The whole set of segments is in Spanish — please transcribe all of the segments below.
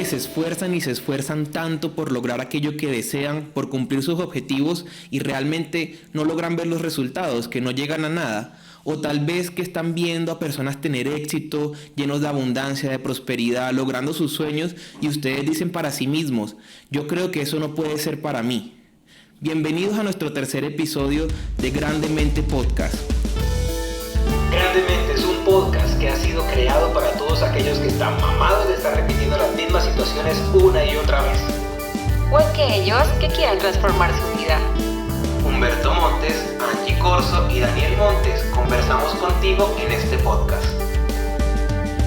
se esfuerzan y se esfuerzan tanto por lograr aquello que desean, por cumplir sus objetivos y realmente no logran ver los resultados, que no llegan a nada. O tal vez que están viendo a personas tener éxito, llenos de abundancia, de prosperidad, logrando sus sueños y ustedes dicen para sí mismos, yo creo que eso no puede ser para mí. Bienvenidos a nuestro tercer episodio de Grandemente Podcast. Grandemente es un podcast que ha sido creado para todos aquellos que están mamados de estar repitiendo las mismas situaciones una y otra vez. O aquellos que quieran transformar su vida. Humberto Montes, Angie Corso y Daniel Montes conversamos contigo en este podcast.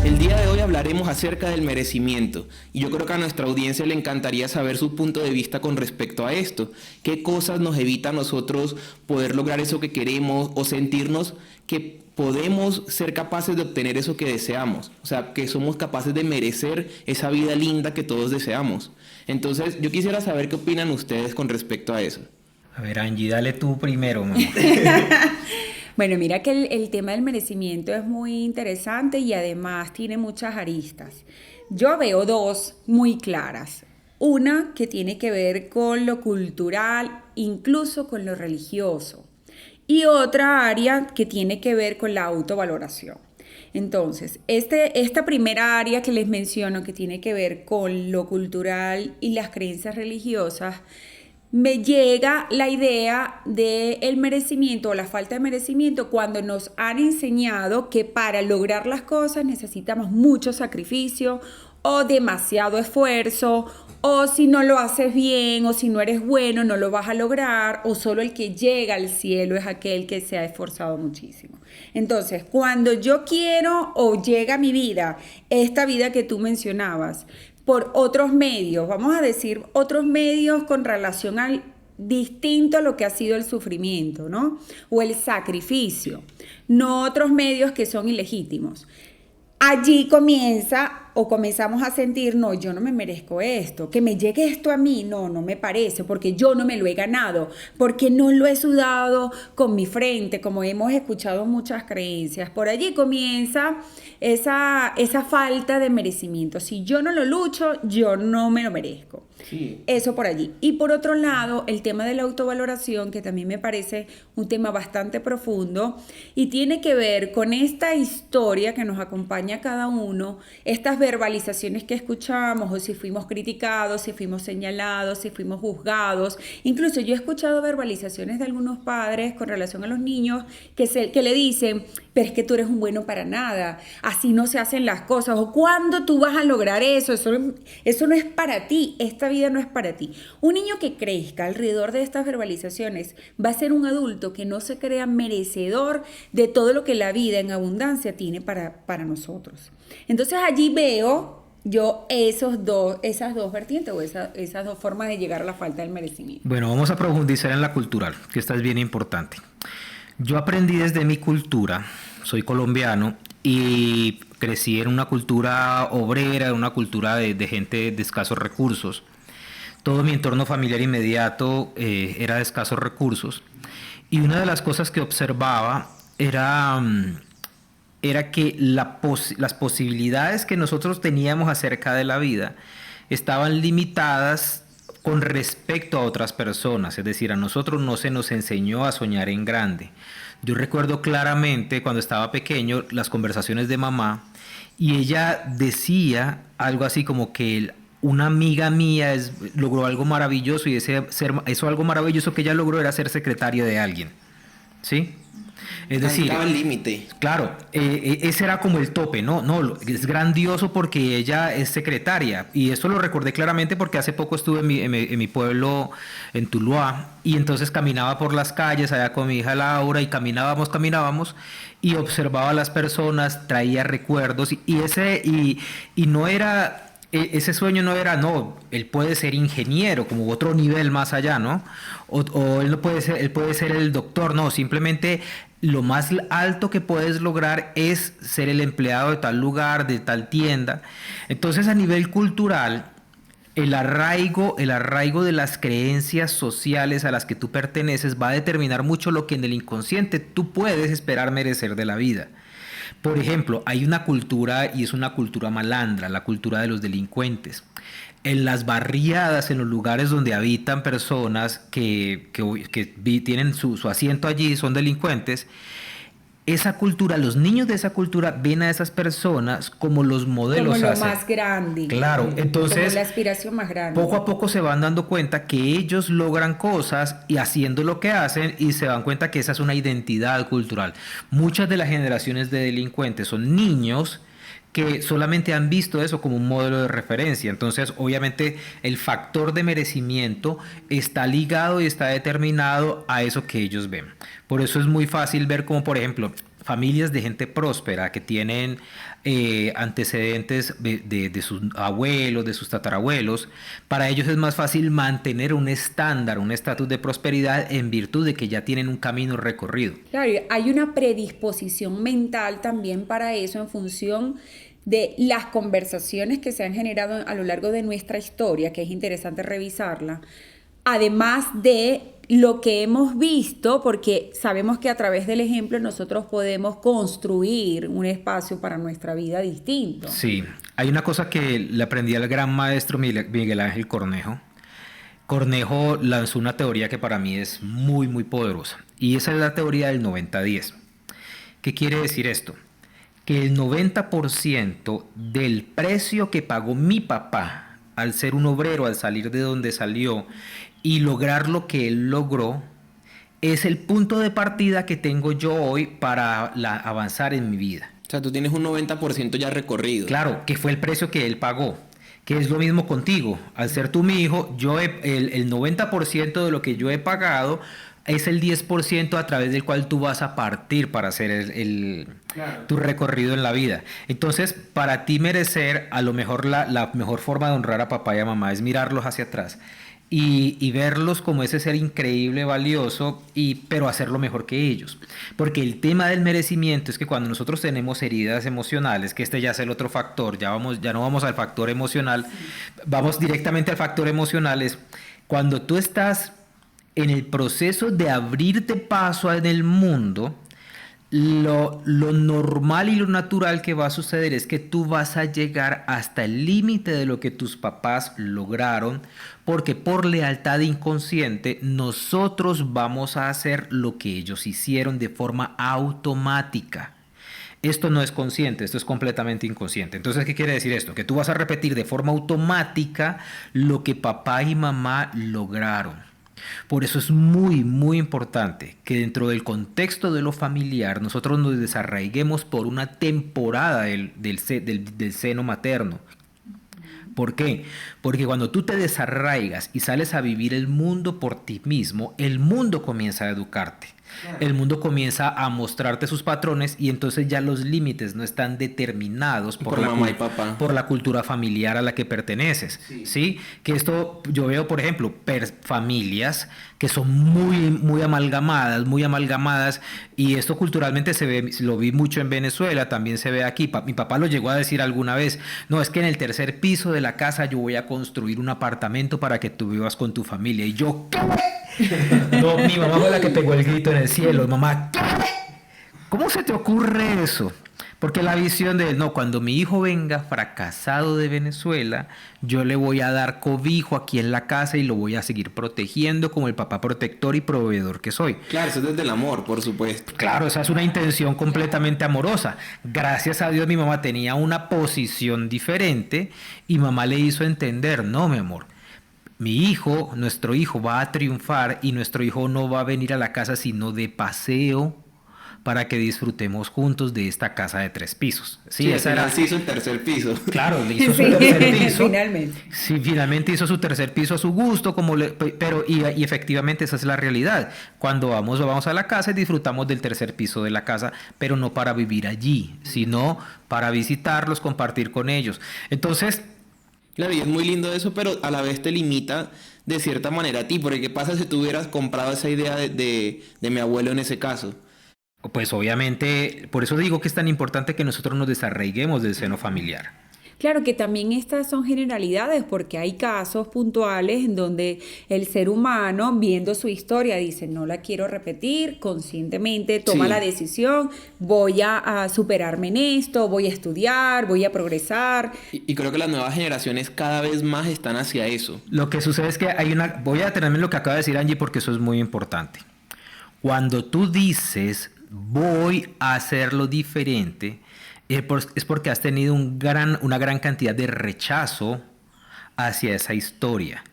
El día de hoy hablaremos acerca del merecimiento y yo creo que a nuestra audiencia le encantaría saber su punto de vista con respecto a esto. ¿Qué cosas nos evita a nosotros poder lograr eso que queremos o sentirnos que podemos ser capaces de obtener eso que deseamos? O sea, que somos capaces de merecer esa vida linda que todos deseamos. Entonces, yo quisiera saber qué opinan ustedes con respecto a eso. A ver, Angie, dale tú primero, mamá. Bueno, mira que el tema del merecimiento es muy interesante y además tiene muchas aristas. Yo veo dos muy claras. Una que tiene que ver con lo cultural, incluso con lo religioso. Y otra área que tiene que ver con la autovaloración. Entonces, esta primera área que les menciono, que tiene que ver con lo cultural y las creencias religiosas, me llega la idea del merecimiento o la falta de merecimiento cuando nos han enseñado que para lograr las cosas necesitamos mucho sacrificio o demasiado esfuerzo, o si no lo haces bien o si no eres bueno no lo vas a lograr, o solo el que llega al cielo es aquel que se ha esforzado muchísimo. Entonces, cuando yo quiero o llega a mi vida, esta vida que tú mencionabas, por otros medios, vamos a decir otros medios con relación al distinto a lo que ha sido el sufrimiento, ¿no? O el sacrificio, no otros medios que son ilegítimos. Allí comenzamos a sentir, no, yo no me merezco esto, que me llegue esto a mí, no me parece, porque yo no me lo he ganado, porque no lo he sudado con mi frente, como hemos escuchado muchas creencias. Por allí comienza esa falta de merecimiento. Si yo no lo lucho, yo no me lo merezco. Sí. Eso por allí. Y por otro lado, el tema de la autovaloración, que también me parece un tema bastante profundo y tiene que ver con esta historia que nos acompaña a cada uno, estas verbalizaciones que escuchamos, o si fuimos criticados, si fuimos señalados, si fuimos juzgados. Incluso yo he escuchado verbalizaciones de algunos padres con relación a los niños que le dicen, pero es que tú eres un bueno para nada, así no se hacen las cosas, o ¿cuándo tú vas a lograr eso? Eso no es para ti, esta vida no es para ti. Un niño que crezca alrededor de estas verbalizaciones va a ser un adulto que no se crea merecedor de todo lo que la vida en abundancia tiene para nosotros. Entonces allí veo yo esas dos vertientes o esas dos formas de llegar a la falta del merecimiento. Bueno, vamos a profundizar en la cultural, que esta es bien importante. Yo aprendí desde mi cultura, soy colombiano y crecí en una cultura obrera, una cultura de gente de escasos recursos. Todo mi entorno familiar inmediato era de escasos recursos y una de las cosas que observaba era que las posibilidades que nosotros teníamos acerca de la vida estaban limitadas con respecto a otras personas, es decir, a nosotros no se nos enseñó a soñar en grande. Yo recuerdo claramente cuando estaba pequeño las conversaciones de mamá y ella decía algo así como que una amiga mía logró algo maravilloso y eso algo maravilloso que ella logró era ser secretaria de alguien, ¿sí? Es decir, estaba el límite. Claro, ese era como el tope, ¿no? No, es grandioso porque ella es secretaria. Y esto lo recordé claramente porque hace poco estuve en mi pueblo, en Tuluá, y entonces caminaba por las calles allá con mi hija Laura y caminábamos y observaba a las personas, traía recuerdos y no era... Ese sueño no era, no, él puede ser ingeniero, como otro nivel más allá, ¿no? O él no puede ser, él puede ser el doctor, no, simplemente lo más alto que puedes lograr es ser el empleado de tal lugar, de tal tienda. Entonces, a nivel cultural, el arraigo de las creencias sociales a las que tú perteneces va a determinar mucho lo que en el inconsciente tú puedes esperar merecer de la vida. Por ejemplo, hay una cultura y es una cultura malandra, la cultura de los delincuentes. En las barriadas, en los lugares donde habitan personas que tienen su asiento allí, son delincuentes, esa cultura, los niños de esa cultura ven a esas personas como los modelos como lo a seguir. más grande. Claro, entonces como la aspiración más grande. poco a poco se van dando cuenta que ellos logran cosas y haciendo lo que hacen y se dan cuenta que esa es una identidad cultural. Muchas de las generaciones de delincuentes son niños que solamente han visto eso como un modelo de referencia. Entonces, obviamente, el factor de merecimiento está ligado y está determinado a eso que ellos ven. Por eso es muy fácil ver como, por ejemplo, familias de gente próspera que tienen antecedentes de sus abuelos, de sus tatarabuelos. Para ellos es más fácil mantener un estándar, un estatus de prosperidad en virtud de que ya tienen un camino recorrido. Claro, hay una predisposición mental también para eso en función de las conversaciones que se han generado a lo largo de nuestra historia, que es interesante revisarla, además de lo que hemos visto, porque sabemos que a través del ejemplo nosotros podemos construir un espacio para nuestra vida distinto. Sí, hay una cosa que le aprendí al gran maestro Miguel Ángel Cornejo. Cornejo lanzó una teoría que para mí es muy, muy poderosa, y esa es la teoría del 90-10. ¿Qué quiere decir esto? Que el 90% del precio que pagó mi papá al ser un obrero, al salir de donde salió y lograr lo que él logró, es el punto de partida que tengo yo hoy para avanzar en mi vida. O sea, tú tienes un 90% ya recorrido. Claro, que fue el precio que él pagó. Que es lo mismo contigo. Al ser tú mi hijo, el 90% de lo que yo he pagado es el 10% a través del cual tú vas a partir para hacer Claro. tu recorrido en la vida. Entonces, para ti merecer, a lo mejor la mejor forma de honrar a papá y a mamá es mirarlos hacia atrás y verlos como ese ser increíble, valioso, pero hacerlo mejor que ellos. Porque el tema del merecimiento es que cuando nosotros tenemos heridas emocionales, que este ya es el otro factor, ya no vamos al factor emocional, vamos directamente al factor emocional, es cuando tú estás en el proceso de abrirte paso en el mundo, lo normal y lo natural que va a suceder es que tú vas a llegar hasta el límite de lo que tus papás lograron, porque por lealtad inconsciente nosotros vamos a hacer lo que ellos hicieron de forma automática. Esto no es consciente, esto es completamente inconsciente. Entonces, ¿qué quiere decir esto? Que tú vas a repetir de forma automática lo que papá y mamá lograron. Por eso es muy, muy importante que dentro del contexto de lo familiar nosotros nos desarraiguemos por una temporada del seno materno. ¿Por qué? Porque cuando tú te desarraigas y sales a vivir el mundo por ti mismo, el mundo comienza a educarte. El mundo comienza a mostrarte sus patrones y entonces ya los límites no están determinados por mamá y papá, por la cultura familiar a la que perteneces. ¿Sí? Que esto yo veo, por ejemplo, familias que son muy amalgamadas, y esto culturalmente lo vi mucho en Venezuela, también se ve aquí. Mi papá lo llegó a decir alguna vez: no, es que en el tercer piso de la casa yo voy a construir un apartamento para que tú vivas con tu familia. Y yo, ¿qué? No, mi mamá fue la que pegó el grito en el cielo. Mamá, ¿qué? ¿Cómo se te ocurre eso? Porque la visión de, no, cuando mi hijo venga fracasado de Venezuela, yo le voy a dar cobijo aquí en la casa y lo voy a seguir protegiendo como el papá protector y proveedor que soy. Claro, eso es desde el amor, por supuesto. Claro, esa es una intención completamente amorosa. Gracias a Dios mi mamá tenía una posición diferente y mamá le hizo entender: no, mi amor, nuestro hijo va a triunfar y nuestro hijo no va a venir a la casa sino de paseo para que disfrutemos juntos de esta casa de 3 pisos. Sí, sí hizo el tercer piso. Claro, le hizo su tercer piso. Finalmente. Sí, finalmente hizo su tercer piso a su gusto, y efectivamente esa es la realidad. Cuando vamos a la casa y disfrutamos del tercer piso de la casa, pero no para vivir allí, sino para visitarlos, compartir con ellos. Entonces, claro, y es muy lindo eso, pero a la vez te limita de cierta manera a ti, porque ¿qué pasa si tú hubieras comprado esa idea de mi abuelo en ese caso? pues obviamente, por eso digo que es tan importante que nosotros nos desarraiguemos del seno familiar. Claro que también estas son generalidades porque hay casos puntuales en donde el ser humano, viendo su historia, dice, no la quiero repetir, conscientemente toma Sí. la decisión, voy a superarme en esto, voy a estudiar, voy a progresar. Y creo que las nuevas generaciones cada vez más están hacia eso. Lo que sucede es que voy a detenerme en lo que acaba de decir Angie porque eso es muy importante. Cuando tú dices voy a hacerlo diferente, es porque has tenido una gran cantidad de rechazo hacia esa historia.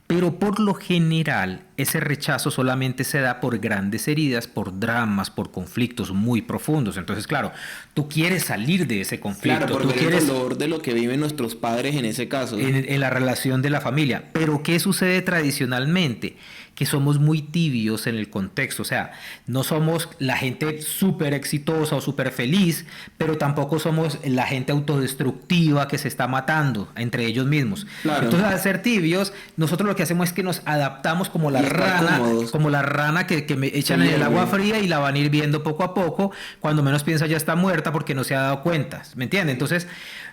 Pero por lo general, ese rechazo solamente se da por grandes heridas, por dramas, por conflictos muy profundos. Entonces, claro, tú quieres salir de ese conflicto. Claro, por tú ver quieres el dolor de lo que viven nuestros padres en ese caso. en la relación de la familia. Pero ¿qué sucede tradicionalmente? Que somos muy tibios en el contexto, o sea, no somos la gente súper exitosa o súper feliz, pero tampoco somos la gente autodestructiva que se está matando entre ellos mismos. Claro. Entonces, al ser tibios, nosotros lo que hacemos es que nos adaptamos como la Y estar rana, cómodos. como la rana que me echan en el agua fría y la van hirviendo poco a poco, cuando menos piensa ya está muerta porque no se ha dado cuenta, ¿me entiende? Entonces,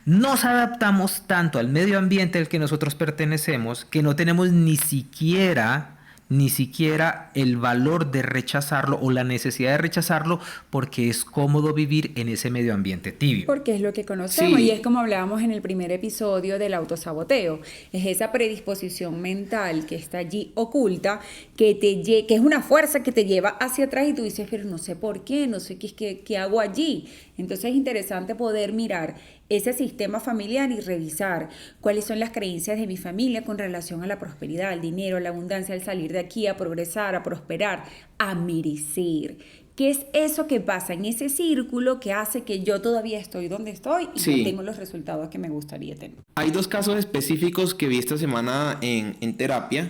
nos adaptamos tanto al medio ambiente al que nosotros pertenecemos que no tenemos ni siquiera el valor de rechazarlo o la necesidad de rechazarlo porque es cómodo vivir en ese medio ambiente tibio. Porque es lo que conocemos Sí. y es como hablábamos en el primer episodio del autosaboteo. Es esa predisposición mental que está allí oculta, que es una fuerza que te lleva hacia atrás y tú dices, pero no sé por qué, no sé qué hago allí. Entonces es interesante poder mirar ese sistema familiar y revisar cuáles son las creencias de mi familia con relación a la prosperidad, al dinero, a la abundancia, al salir de aquí, a progresar, a prosperar, a merecer. ¿Qué es eso que pasa en ese círculo que hace que yo todavía estoy donde estoy y Sí. no tengo los resultados que me gustaría tener? Hay dos casos específicos que vi esta semana en terapia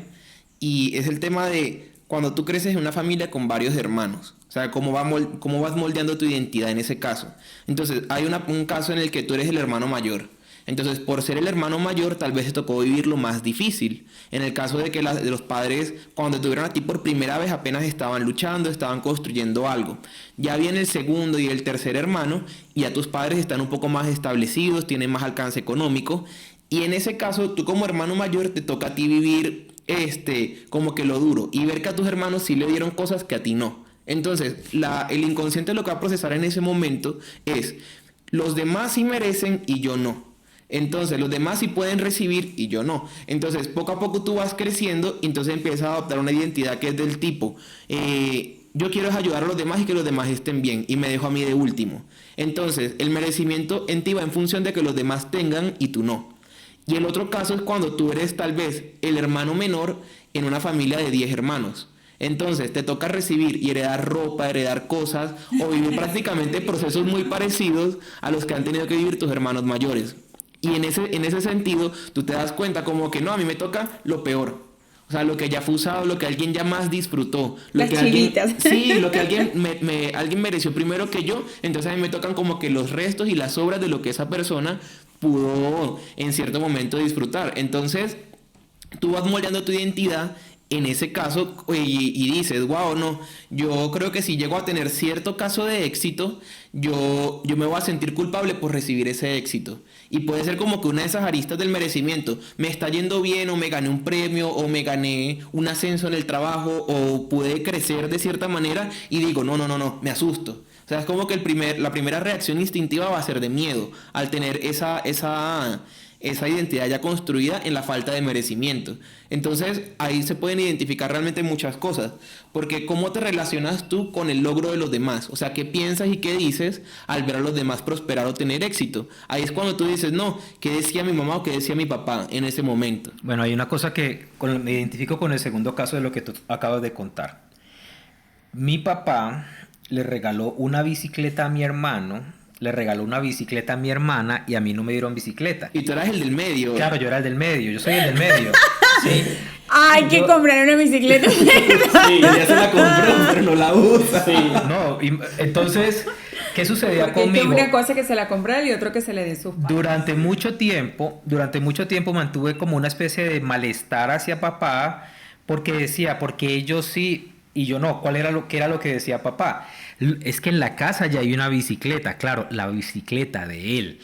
y es el tema de cuando tú creces en una familia con varios hermanos. O sea, cómo vas moldeando tu identidad en ese caso. Entonces, hay un caso en el que tú eres el hermano mayor. Entonces, por ser el hermano mayor, tal vez te tocó vivir lo más difícil. En el caso de que de los padres, cuando te tuvieron a ti por primera vez, apenas estaban luchando, estaban construyendo algo. Ya viene el segundo y el tercer hermano, y ya tus padres están un poco más establecidos, tienen más alcance económico. Y en ese caso, tú como hermano mayor, te toca a ti vivir como que lo duro. Y ver que a tus hermanos sí le dieron cosas que a ti no. Entonces, el inconsciente lo que va a procesar en ese momento es, los demás sí merecen y yo no. Entonces, los demás sí pueden recibir y yo no. Entonces, poco a poco tú vas creciendo y entonces empiezas a adoptar una identidad que es del tipo, yo quiero ayudar a los demás y que los demás estén bien y me dejo a mí de último. Entonces, el merecimiento en ti va en función de que los demás tengan y tú no. Y el otro caso es cuando tú eres tal vez el hermano menor en una familia de 10 hermanos. Entonces te toca recibir y heredar ropa, heredar cosas o vivir prácticamente procesos muy parecidos a los que han tenido que vivir tus hermanos mayores. Y en ese sentido tú te das cuenta como que no, a mí me toca lo peor. O sea, lo que ya fue usado, lo que alguien ya más disfrutó. Las que chivitas. Sí, lo que alguien mereció primero que yo. Entonces a mí me tocan como que los restos y las obras de lo que esa persona pudo en cierto momento disfrutar. Entonces tú vas moldeando tu identidad en ese caso y dices, wow, no, yo creo que si llego a tener cierto caso de éxito, yo me voy a sentir culpable por recibir ese éxito. Y puede ser como que una de esas aristas del merecimiento, me está yendo bien o me gané un premio o me gané un ascenso en el trabajo o pude crecer de cierta manera y digo, no, me asusto. O sea, es como que la primera reacción instintiva va a ser de miedo al tener esa identidad ya construida en la falta de merecimiento. Entonces ahí se pueden identificar realmente muchas cosas, porque cómo te relacionas tú con el logro de los demás, o sea, qué piensas y qué dices al ver a los demás prosperar o tener éxito. Ahí es cuando tú dices, no, ¿qué decía mi mamá o qué decía mi papá en ese momento? Bueno, hay una cosa que me identifico con el segundo caso de lo que tú acabas de contar. Mi papá le regaló una bicicleta a mi hermano, le regaló una bicicleta a mi hermana y a mí no me dieron bicicleta. Y tú eras el del medio. Claro, yo era el del medio, yo soy el del medio. Sí. Hay que comprar una bicicleta. Sí, ya se la compró, pero no la usa. Sí, no, entonces, ¿qué sucedía Porque conmigo? una cosa que se la compra él y otro que se le dé sus padres. Durante mucho tiempo mantuve como una especie de malestar hacia papá porque decía, porque ellos sí y yo no. ¿Qué era lo que decía papá? Es que en la casa ya hay una bicicleta, claro, la bicicleta de él.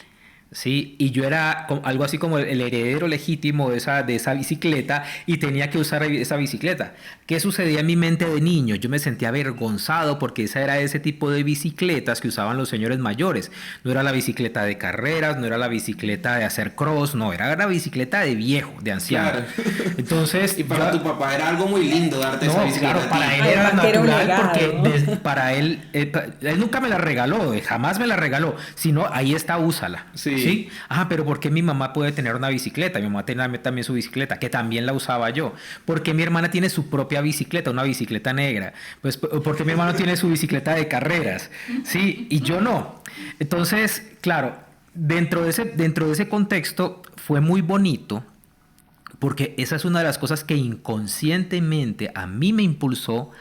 Sí, y yo era algo así como el heredero legítimo de esa bicicleta y tenía que usar esa bicicleta. ¿Qué sucedía en mi mente de niño? Yo me sentía avergonzado porque esa era ese tipo de bicicletas que usaban los señores mayores. No era la bicicleta de carreras, no era la bicicleta de hacer cross, no, era la bicicleta de viejo, de anciano. Claro. Entonces, Y para tu papá era algo muy lindo darte esa no, bicicleta. claro, a ti. para él era Además que era un natural legado. porque para él, él nunca me la regaló, jamás me la regaló, sino ahí está, úsala. Sí. Ah, pero ¿por qué mi mamá puede tener una bicicleta? Mi mamá tenía también su bicicleta, que también la usaba yo. ¿Por qué mi hermana tiene su propia bicicleta, una bicicleta negra? Pues porque mi hermano tiene su bicicleta de carreras, sí, y yo no. Entonces, claro, dentro de ese contexto fue muy bonito. Porque esa es una de las cosas que inconscientemente a mí me impulsó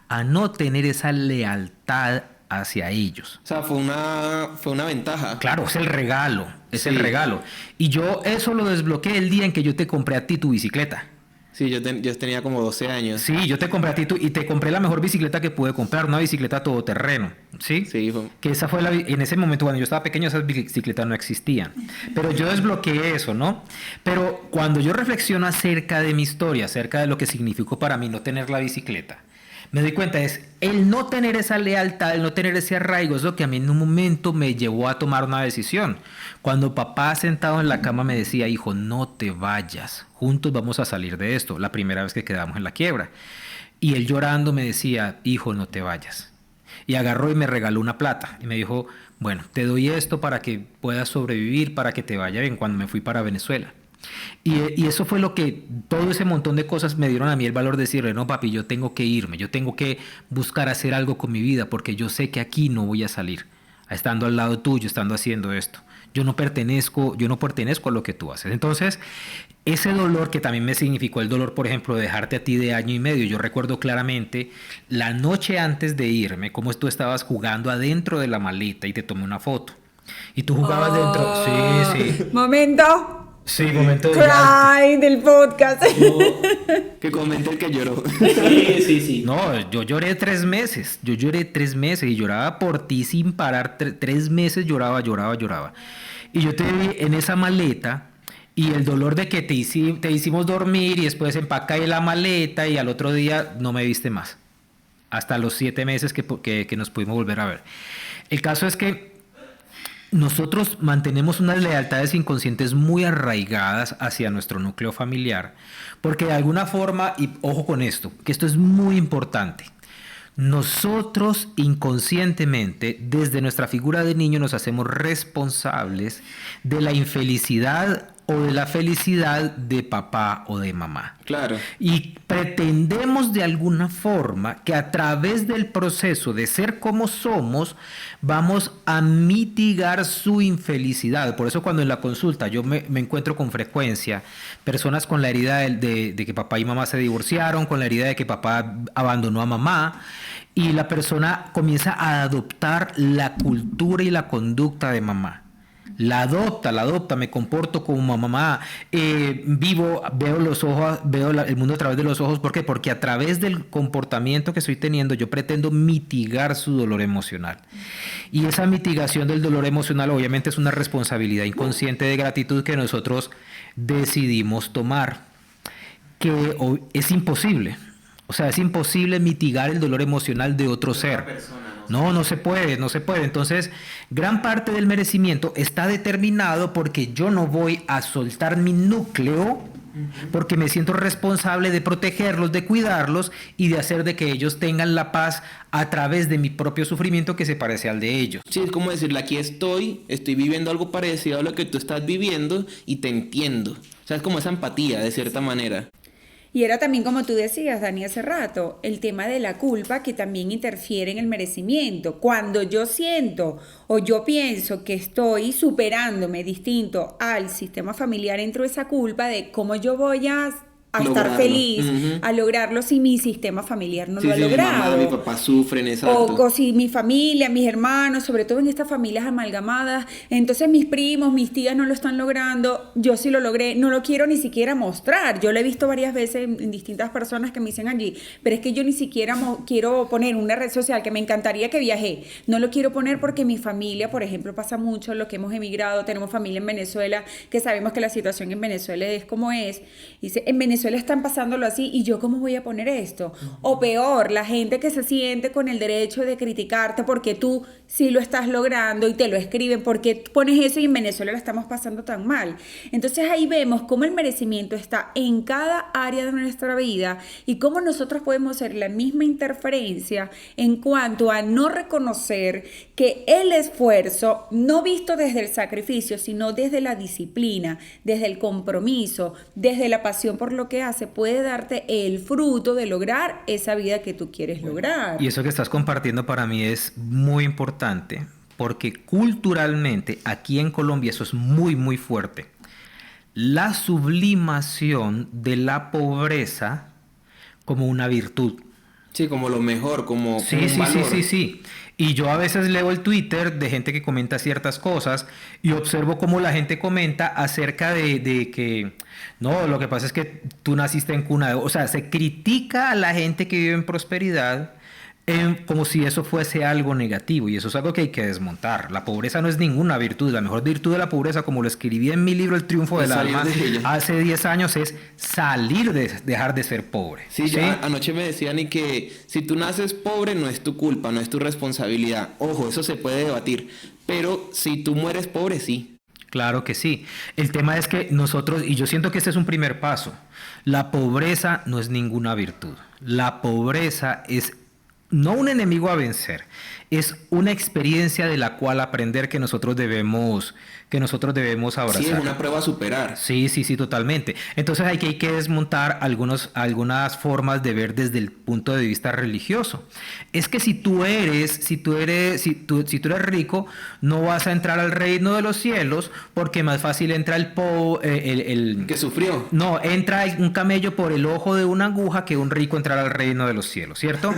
a no tener esa lealtad hacia ellos. O sea, fue una ventaja. Claro, es el regalo, Sí. el regalo. Y yo eso lo desbloqueé el día en que yo te compré a ti tu bicicleta. Sí, yo tenía como 12 años. Sí, yo te compré a ti y te compré la mejor bicicleta que pude comprar, una bicicleta todoterreno, ¿sí? Sí, Que esa fue en ese momento cuando yo estaba pequeño esas bicicletas no existían. Pero yo desbloqueé eso, ¿no? Pero cuando yo reflexiono acerca de mi historia, acerca de lo que significó para mí no tener la bicicleta, me doy cuenta es el no tener esa lealtad, el no tener ese arraigo es lo que a mí en un momento me llevó a tomar una decisión. Cuando papá sentado en la cama me decía, hijo, no te vayas, juntos vamos a salir de esto, la primera vez que quedamos en la quiebra. Y él llorando me decía, hijo, no te vayas. Y agarró y me regaló una plata y me dijo, bueno, te doy esto para que puedas sobrevivir, para que te vaya bien cuando me fui para Venezuela. Y eso fue lo que, todo ese montón de cosas me dieron a mí el valor de decirle, no papi, yo tengo que irme, yo tengo que buscar hacer algo con mi vida porque yo sé que aquí no voy a salir, estando al lado tuyo, estando haciendo esto. Yo no pertenezco a lo que tú haces. Entonces, ese dolor que también me significó el dolor, por ejemplo, de dejarte a ti de año y medio. Yo recuerdo claramente la noche antes de irme, cómo tú estabas jugando adentro de la maleta y te tomé una foto. Y tú jugabas dentro. Sí. Momento. Sí, momento de llanto. Cry del podcast. Que comente el que lloró. Sí. No, yo lloré 3 meses. Yo lloré 3 meses y lloraba por ti sin parar. 3 meses lloraba. Y yo te vi en esa maleta y el dolor de que te hicimos dormir y después empaqué la maleta y al otro día no me viste más. Hasta los 7 meses que nos pudimos volver a ver. El caso es que nosotros mantenemos unas lealtades inconscientes muy arraigadas hacia nuestro núcleo familiar, porque de alguna forma, y ojo con esto, que esto es muy importante, nosotros inconscientemente, desde nuestra figura de niño, nos hacemos responsables de la infelicidad o de la felicidad de papá o de mamá. Claro. Y pretendemos de alguna forma que a través del proceso de ser como somos, vamos a mitigar su infelicidad. Por eso cuando en la consulta yo me encuentro con frecuencia personas con la herida de que papá y mamá se divorciaron, con la herida de que papá abandonó a mamá, y la persona comienza a adoptar la cultura y la conducta de mamá. La adopta, me comporto como mamá, veo los ojos, el mundo a través de los ojos. ¿Por qué? Porque a través del comportamiento que estoy teniendo yo pretendo mitigar su dolor emocional. Y esa mitigación del dolor emocional obviamente es una responsabilidad inconsciente de gratitud que nosotros decidimos tomar, que es imposible. O sea, es imposible mitigar el dolor emocional de otro ser. No se puede. Entonces, gran parte del merecimiento está determinado porque yo no voy a soltar mi núcleo, porque me siento responsable de protegerlos, de cuidarlos y de hacer de que ellos tengan la paz a través de mi propio sufrimiento que se parece al de ellos. Sí, es como decirle, aquí estoy viviendo algo parecido a lo que tú estás viviendo y te entiendo. O sea, es como esa empatía, de cierta manera. Y era también como tú decías, Dani, hace rato, el tema de la culpa que también interfiere en el merecimiento. Cuando yo siento o yo pienso que estoy superándome distinto al sistema familiar, entro esa culpa de cómo yo voy a a estar lograrlo. feliz, Ujú. a lograrlo si mi sistema familiar no Sí, lo ha sí, mi logrado. mamá, mi papá sufren, exacto. O si mi familia, mis hermanos, sobre todo en estas familias amalgamadas, entonces mis primos, mis tías no lo están logrando, yo sí lo logré, no lo quiero ni siquiera mostrar. Yo lo he visto varias veces en distintas personas que me dicen allí, pero es que yo ni siquiera quiero poner una red social, que me encantaría que viajé. No lo quiero poner porque mi familia, por ejemplo, pasa mucho, los que hemos emigrado, tenemos familia en Venezuela, que sabemos que la situación en Venezuela es como es. Dice, en Venezuela están pasándolo así, ¿y yo cómo voy a poner esto? O peor, la gente que se siente con el derecho de criticarte porque tú sí lo estás logrando y te lo escriben, porque pones eso y en Venezuela la estamos pasando tan mal. Entonces ahí vemos cómo el merecimiento está en cada área de nuestra vida y cómo nosotros podemos hacer la misma interferencia en cuanto a no reconocer que el esfuerzo, no visto desde el sacrificio, sino desde la disciplina, desde el compromiso, desde la pasión por lo que hace, puede darte el fruto de lograr esa vida que tú quieres lograr. Y eso que estás compartiendo para mí es muy importante porque culturalmente aquí en Colombia eso es muy muy fuerte. La sublimación de la pobreza como una virtud. Sí, como lo mejor, como Sí, un sí, sí, valor. sí, sí. Y yo a veces leo el Twitter de gente que comenta ciertas cosas y observo cómo la gente comenta acerca de que, no, lo que pasa es que tú naciste en cuna de... O sea, se critica a la gente que vive en prosperidad como si eso fuese algo negativo, y eso es algo que hay que desmontar. La pobreza no es ninguna virtud. La mejor virtud de la pobreza, como lo escribí en mi libro El triunfo del salir alma de ella. hace 10 años, es dejar de ser pobre. Sí, ya anoche me decían y que si tú naces pobre no es tu culpa, no es tu responsabilidad. Ojo, eso se puede debatir, pero si tú mueres pobre, sí. Claro que sí. El tema es que nosotros, y yo siento que este es un primer paso, la pobreza no es ninguna virtud. La pobreza es no un enemigo a vencer, es una experiencia de la cual aprender que nosotros debemos abrazar. Sí, es una prueba a superar. Sí, sí, sí, totalmente. Entonces hay que desmontar algunas formas de ver desde el punto de vista religioso. Es que si tú eres rico, no vas a entrar al reino de los cielos porque más fácil entra el que sufrió. No, entra un camello por el ojo de una aguja que un rico entrar al reino de los cielos, ¿cierto?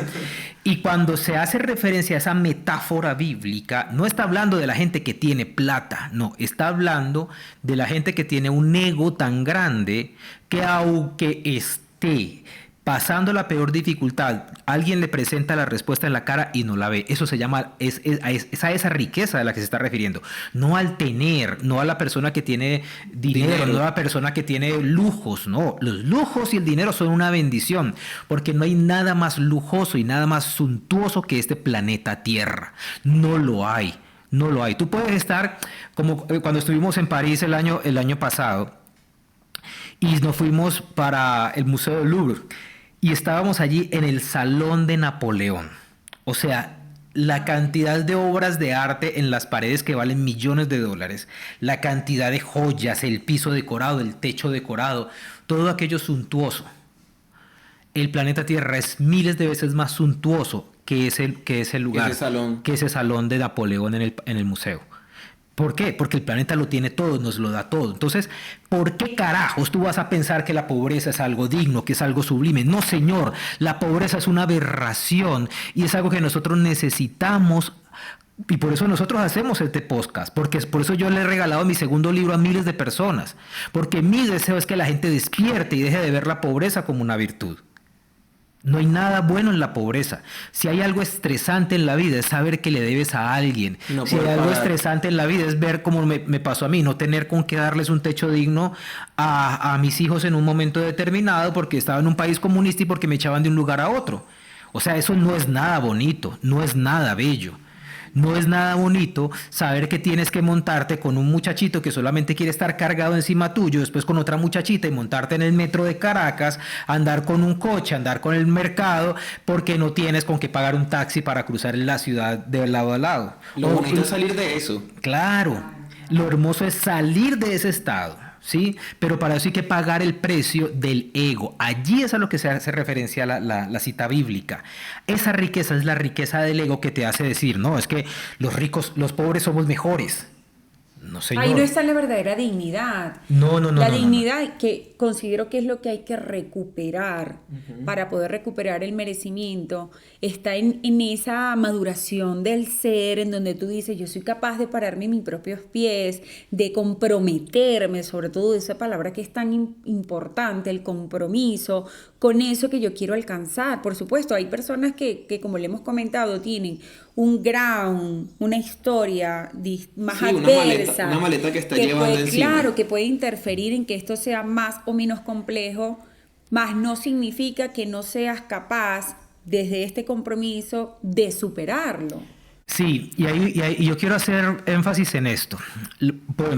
Y cuando se hace referencia a esa metáfora bíblica, no está hablando de la gente que tiene plata, no, está hablando de la gente que tiene un ego tan grande que aunque esté pasando la peor dificultad, alguien le presenta la respuesta en la cara y no la ve. Eso se llama, es a esa riqueza de la que se está refiriendo. No al tener, no a la persona que tiene dinero, no a la persona que tiene lujos, no. Los lujos y el dinero son una bendición, porque no hay nada más lujoso y nada más suntuoso que este planeta Tierra. No lo hay. No lo hay. Tú puedes estar, como cuando estuvimos en París el año pasado, y nos fuimos para el Museo del Louvre, y estábamos allí en el Salón de Napoleón. O sea, la cantidad de obras de arte en las paredes que valen millones de dólares, la cantidad de joyas, el piso decorado, el techo decorado, todo aquello suntuoso. El planeta Tierra es miles de veces más suntuoso que ese lugar, que ese salón de Napoleón en el museo. ¿Por qué? Porque el planeta lo tiene todo, nos lo da todo. Entonces, ¿por qué carajos tú vas a pensar que la pobreza es algo digno, que es algo sublime? No, señor, la pobreza es una aberración y es algo que nosotros necesitamos. Y por eso nosotros hacemos este podcast, porque por eso yo le he regalado mi segundo libro a miles de personas, porque mi deseo es que la gente despierte y deje de ver la pobreza como una virtud. No hay nada bueno en la pobreza. Si hay algo estresante en la vida es saber que le debes a alguien. No si hay puedo algo pagar. estresante en la vida es ver como me pasó a mí, no tener con qué darles un techo digno a mis hijos en un momento determinado porque estaba en un país comunista y porque me echaban de un lugar a otro. O sea, eso no es nada bonito, no es nada bello. No es nada bonito saber que tienes que montarte con un muchachito que solamente quiere estar cargado encima tuyo, después con otra muchachita y montarte en el metro de Caracas, andar con un coche, andar con el mercado, porque no tienes con qué pagar un taxi para cruzar la ciudad de lado a lado. Lo bonito es salir de eso. Claro, lo hermoso es salir de ese estado. ¿Sí? Pero para eso hay que pagar el precio del ego. Allí es a lo que se hace referencia la cita bíblica. Esa riqueza es la riqueza del ego que te hace decir, no, es que los ricos, los pobres somos mejores. No, señor. Ahí no está la verdadera dignidad. No. La dignidad que considero que es lo que hay que recuperar para poder recuperar el merecimiento, está en esa maduración del ser, en donde tú dices, yo soy capaz de pararme en mis propios pies, de comprometerme, sobre todo esa palabra que es tan importante, el compromiso, con eso que yo quiero alcanzar. Por supuesto, hay personas que como le hemos comentado, tienen un ground, una historia más adversa. Una maleta que está llevando encima. Claro, que puede interferir en que esto sea más o menos complejo, más no significa que no seas capaz, desde este compromiso, de superarlo. Sí, y yo quiero hacer énfasis en esto,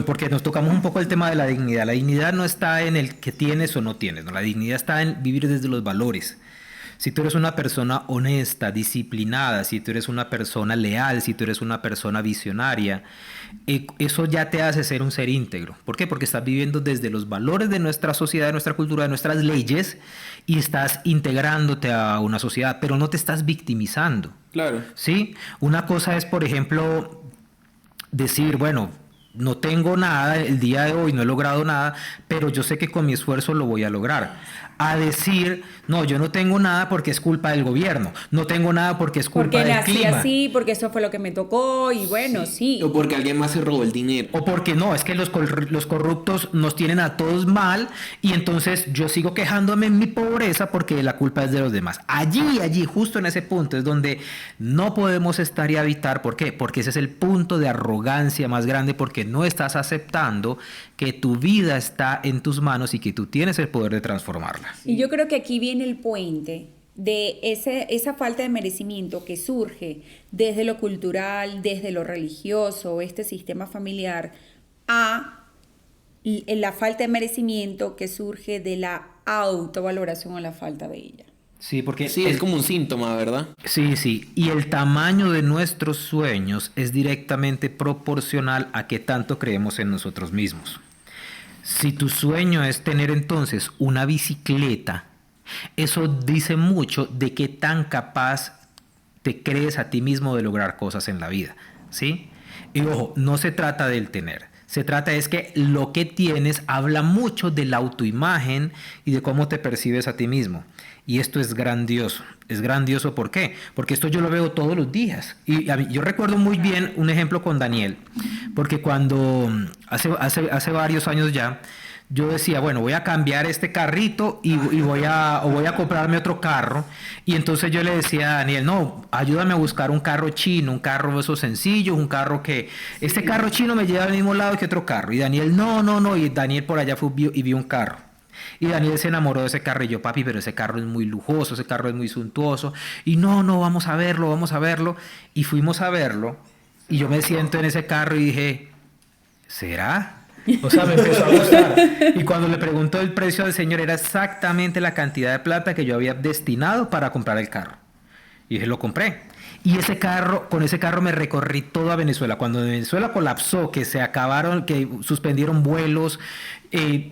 porque nos tocamos un poco el tema de la dignidad. La dignidad no está en el que tienes o no tienes, ¿no? La dignidad está en vivir desde los valores. Si tú eres una persona honesta, disciplinada, si tú eres una persona leal, si tú eres una persona visionaria, eso ya te hace ser un ser íntegro. ¿Por qué? Porque estás viviendo desde los valores de nuestra sociedad, de nuestra cultura, de nuestras leyes, y estás integrándote a una sociedad, pero no te estás victimizando. Claro. ¿Sí? Una cosa es, por ejemplo, decir, bueno, no tengo nada el día de hoy, no he logrado nada, pero yo sé que con mi esfuerzo lo voy a lograr. A decir, no, yo no tengo nada porque es culpa del gobierno, no tengo nada porque es culpa del clima. Porque nací así, porque eso fue lo que me tocó, y bueno, sí. O porque alguien más se robó el dinero. O porque no, es que los corruptos nos tienen a todos mal, y entonces yo sigo quejándome en mi pobreza porque la culpa es de los demás. Allí, justo en ese punto es donde no podemos estar y habitar. ¿Por qué? Porque ese es el punto de arrogancia más grande, porque no estás aceptando que tu vida está en tus manos y que tú tienes el poder de transformarla. Y yo creo que aquí viene el puente de esa falta de merecimiento que surge desde lo cultural, desde lo religioso, este sistema familiar, a la falta de merecimiento que surge de la autovaloración o la falta de ella. Sí, porque sí, es como un síntoma, ¿verdad? Sí. Y el tamaño de nuestros sueños es directamente proporcional a qué tanto creemos en nosotros mismos. Si tu sueño es tener entonces una bicicleta, eso dice mucho de qué tan capaz te crees a ti mismo de lograr cosas en la vida, ¿sí? Y ojo, no se trata del tener, se trata es que lo que tienes habla mucho de la autoimagen y de cómo te percibes a ti mismo. Y esto es grandioso. Es grandioso, ¿por qué? Porque esto yo lo veo todos los días. Y yo recuerdo muy bien un ejemplo con Daniel, porque cuando hace varios años ya, yo decía, bueno, voy a cambiar este carrito y voy a comprarme otro carro. Y entonces yo le decía a Daniel, no, ayúdame a buscar un carro chino, un carro de esos sencillos, un carro que... Este carro chino me lleva al mismo lado que otro carro. Y Daniel, no. Y Daniel por allá fue y vio un carro. Y Daniel se enamoró de ese carro y yo, papi, pero ese carro es muy lujoso, ese carro es muy suntuoso. Y no, vamos a verlo. Y fuimos a verlo y yo me siento en ese carro y dije, ¿será? O sea, me empezó a gustar. Y cuando le preguntó el precio al señor, era exactamente la cantidad de plata que yo había destinado para comprar el carro. Y dije, lo compré. Y con ese carro me recorrí toda Venezuela. Cuando Venezuela colapsó, que suspendieron vuelos,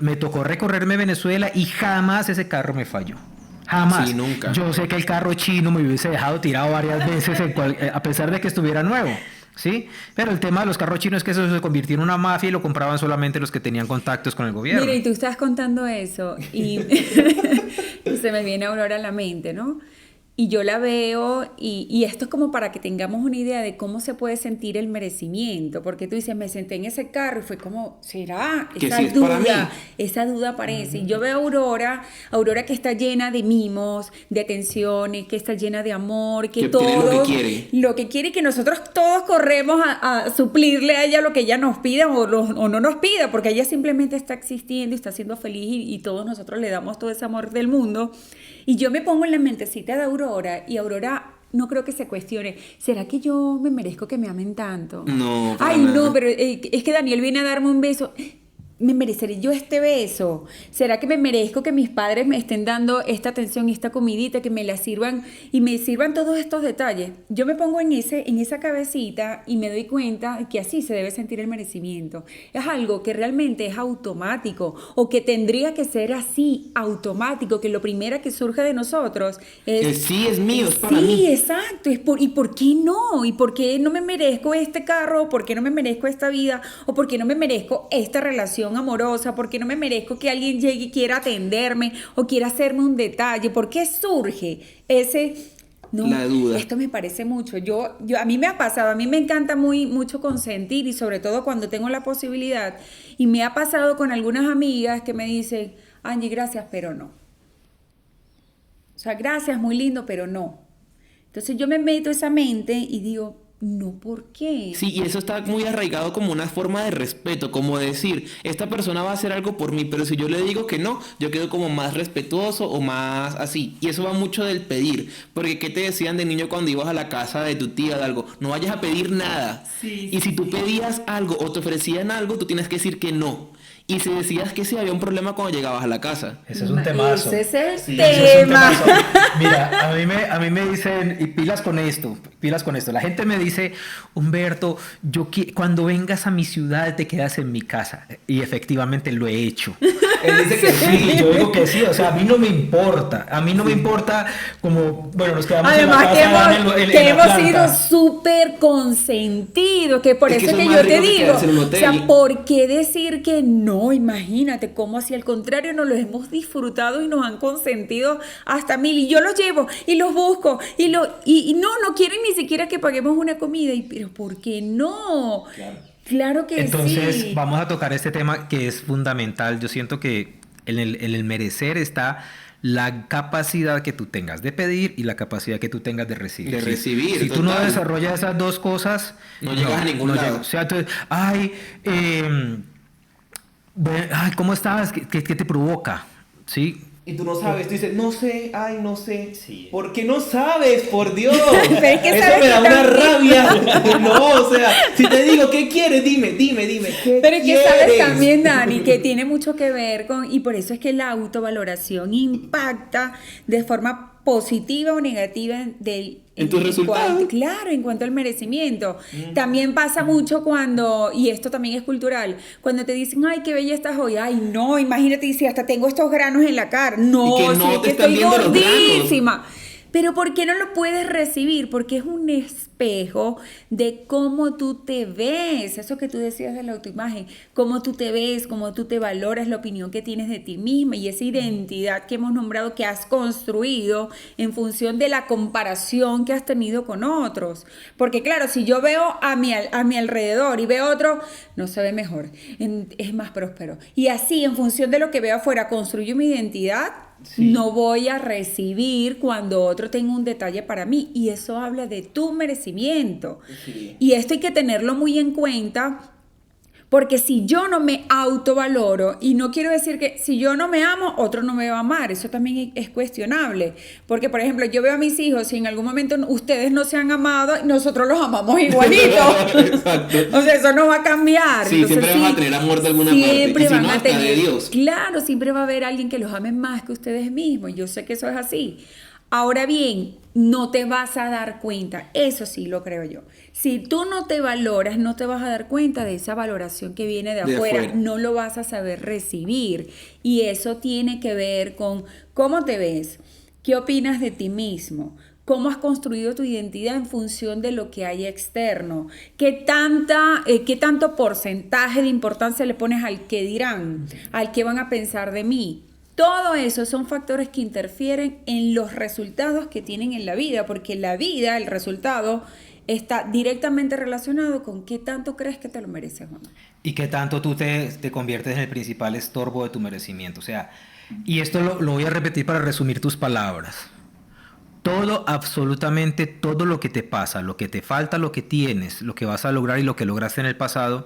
me tocó recorrerme Venezuela y jamás ese carro me falló. Jamás. Sí, nunca. Yo sé que el carro chino me hubiese dejado tirado varias veces a pesar de que estuviera nuevo. ¿Sí? Pero el tema de los carros chinos es que eso se convirtió en una mafia y lo compraban solamente los que tenían contactos con el gobierno. Mira, y tú estás contando eso y se me viene Aurora a la mente, ¿no? Y yo la veo y esto es como para que tengamos una idea de cómo se puede sentir el merecimiento, porque tú dices, me senté en ese carro y fue como, ¿será? Esa duda aparece. Y yo veo a Aurora que está llena de mimos, de atenciones, que está llena de amor, que todo lo que quiere, que nosotros todos corremos a suplirle a ella lo que ella nos pida o no nos pida, porque ella simplemente está existiendo y está siendo feliz y todos nosotros le damos todo ese amor del mundo. Y yo me pongo en la mentecita de Aurora y Aurora no creo que se cuestione, ¿será que yo me merezco que me amen tanto? No, no, pero es que Daniel viene a darme un beso. ¿Me mereceré yo este beso? ¿Será que me merezco que mis padres me estén dando esta atención, esta comidita, que me la sirvan y me sirvan todos estos detalles? Yo me pongo en esa cabecita y me doy cuenta que así se debe sentir el merecimiento. Es algo que realmente es automático o que tendría que ser así, automático, que lo primero que surge de nosotros es... sí, es mío, es para mí. Sí, exacto. ¿Y por qué no? ¿Y por qué no me merezco este carro? ¿Por qué no me merezco esta vida? ¿O por qué no me merezco esta relación relación amorosa? ¿Por qué no me merezco que alguien llegue y quiera atenderme o quiera hacerme un detalle? ¿Por qué surge ese... No, la duda. esto me parece mucho. A mí me ha pasado, a mí me encanta mucho consentir y sobre todo cuando tengo la posibilidad. Y me ha pasado con algunas amigas que me dicen, Angie, gracias, pero no. O sea, gracias, muy lindo, pero no. Entonces yo me meto esa mente y digo, no, ¿por qué? Sí, y eso está muy arraigado como una forma de respeto, como decir, esta persona va a hacer algo por mí, pero si yo le digo que no, yo quedo como más respetuoso o más así. Y eso va mucho del pedir, porque ¿qué te decían de niño cuando ibas a la casa de tu tía o de algo? No vayas a pedir nada. Sí, y si tú pedías algo o te ofrecían algo, tú tienes que decir que no. Y si decías que sí, había un problema cuando llegabas a la casa. Ese es un temazo. Ese es el Sí, ese es un tema. temazo. Mira, a mí me dicen, y pilas con esto. La gente me dice, Humberto, cuando vengas a mi ciudad te quedas en mi casa. Y efectivamente lo he hecho. Él dice que sí, yo digo que sí. O sea, a mí no me importa. A mí no me importa como, bueno, nos quedamos Además en la casa. que hemos sido súper consentidos, que por Es que eso eso que es yo más te rico que digo, quedarse en un o hotel. sea, ¿por qué decir que no? Imagínate cómo así al contrario nos los hemos disfrutado y nos han consentido hasta 1000 y yo los llevo y los busco y no quieren ni siquiera que paguemos una comida pero ¿por qué no? Claro que Entonces, sí. vamos a tocar este tema que es fundamental. Yo siento que en el merecer está la capacidad que tú tengas de pedir y la capacidad que tú tengas de recibir. De recibir, Si tú no total. desarrollas esas dos cosas, No llegas a ningún lado. llegas. O sea, entonces, ¿cómo estás? ¿Qué te provoca? ¿Sí? Y tú no sabes, tú dices, no sé, ay, no sé. Sí. ¿Por qué no sabes? Por Dios. Pero es que eso sabes me da que una también- rabia. No, o sea, si te digo, ¿qué quieres? Dime. ¿Qué Pero es que quieres? sabes también, Dani, que tiene mucho que ver y por eso es que la autovaloración impacta de forma positiva o negativa ¿En tus resultados? Claro, en cuanto al merecimiento. También pasa mucho y esto también es cultural, cuando te dicen, ay, qué bella estás hoy, ay, no, imagínate si hasta tengo estos granos en la cara. No, Y que si no es te que están estoy viendo los granos. gordísima. Pero ¿por qué no lo puedes recibir? Porque es un espejo de cómo tú te ves, eso que tú decías de la autoimagen, cómo tú te ves, cómo tú te valoras, la opinión que tienes de ti misma y esa identidad que hemos nombrado que has construido en función de la comparación que has tenido con otros. Porque claro, si yo veo a mi alrededor y veo otro, no se ve mejor, es más próspero. Y así, en función de lo que veo afuera, construyo mi identidad. Sí. No voy a recibir cuando otro tenga un detalle para mí y eso habla de tu merecimiento. Sí. Y esto hay que tenerlo muy en cuenta porque si yo no me autovaloro, y no quiero decir que si yo no me amo, otro no me va a amar, eso también es cuestionable, porque por ejemplo yo veo a mis hijos, si en algún momento ustedes no se han amado, nosotros los amamos igualito. Exacto. O sea, eso no va a cambiar. Sí, entonces, siempre van a tener amor de alguna parte, siempre y si van no, a hasta tener, de Dios. Claro, siempre va a haber alguien que los ame más que ustedes mismos, yo sé que eso es así. Ahora bien, no te vas a dar cuenta, eso sí lo creo yo. Si tú no te valoras, no te vas a dar cuenta de esa valoración que viene de afuera, no lo vas a saber recibir. Y eso tiene que ver con cómo te ves, qué opinas de ti mismo, cómo has construido tu identidad en función de lo que hay externo, qué tanto porcentaje de importancia le pones al qué dirán, al qué van a pensar de mí. Todo eso son factores que interfieren en los resultados que tienen en la vida, porque la vida, el resultado, está directamente relacionado con qué tanto crees que te lo mereces o no. Y qué tanto tú te conviertes en el principal estorbo de tu merecimiento. O sea, y esto lo voy a repetir para resumir tus palabras. Todo, absolutamente todo lo que te pasa, lo que te falta, lo que tienes, lo que vas a lograr y lo que lograste en el pasado,